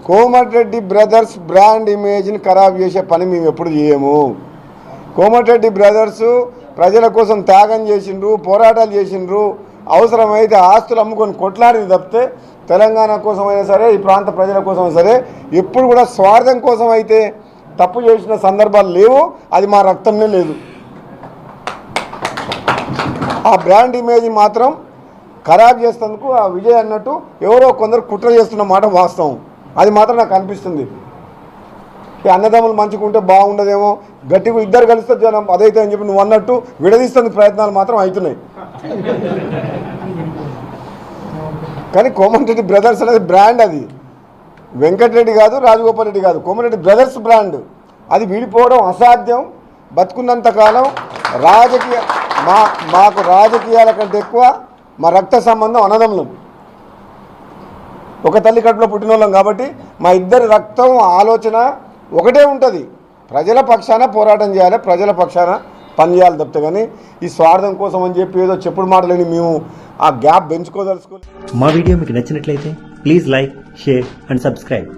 Komatireddy brothers brand ఇమేజ్ని ఖరాబ్ చేసే పని మేము ఎప్పుడు చేయము. కోమటిరెడ్డి బ్రదర్సు ప్రజల కోసం త్యాగం చేసిండ్రు, పోరాటాలు చేసిండ్రు, అవసరమైతే ఆస్తులు అమ్ముకొని కొట్లాడింది తప్పితే తెలంగాణ కోసమైనా సరే, ఈ ప్రాంత ప్రజల కోసమైనా సరే ఎప్పుడు కూడా స్వార్థం కోసం అయితే తప్పు చేసిన సందర్భాలు లేవు. అది మా రక్తంలో లేదు. ఆ బ్రాండ్ ఇమేజ్ మాత్రం ఖరాబ్ చేసేందుకు ఆ విజయ్ అన్నట్టు ఎవరో కొందరు కుట్ర చేస్తున్న మాట వాస్తవం. అది మాత్రం నాకు అనిపిస్తుంది. అన్నదమ్ములు మంచుకుంటే బాగుండదేమో, గట్టిగా ఇద్దరు కలిస్తే జనం అదైతే అని చెప్పి నువ్వు అన్నట్టు విడదీస్తుంది ప్రయత్నాలు మాత్రం అవుతున్నాయి. కానీ కోమటిరెడ్డి బ్రదర్స్ అనేది బ్రాండ్. అది వెంకటరెడ్డి కాదు, రాజగోపాల్ రెడ్డి కాదు, కోమటిరెడ్డి బ్రదర్స్ బ్రాండ్. అది విడిపోవడం అసాధ్యం. బతుకున్నంత కాలం మాకు రాజకీయాల కంటే ఎక్కువ మా రక్త సంబంధం అన్నదమ్ములం. ఒక తల్లి కడుపులో పుట్టిన వాళ్ళం కాబట్టి మా ఇద్దరి రక్తం ఆలోచన ఒకటే ఉంటుంది. ప్రజల పక్షాన పోరాటం చేయాలి, ప్రజల పక్షాన పనిచేయాలి తప్పితే కానీ ఈ స్వార్థం కోసం అని చెప్పి ఏదో చెప్పుడు మాటలని మేము ఆ గ్యాప్ పెంచుకోదలుచుకోలేదు. మా వీడియో మీకు నచ్చినట్లయితే please like, share and subscribe.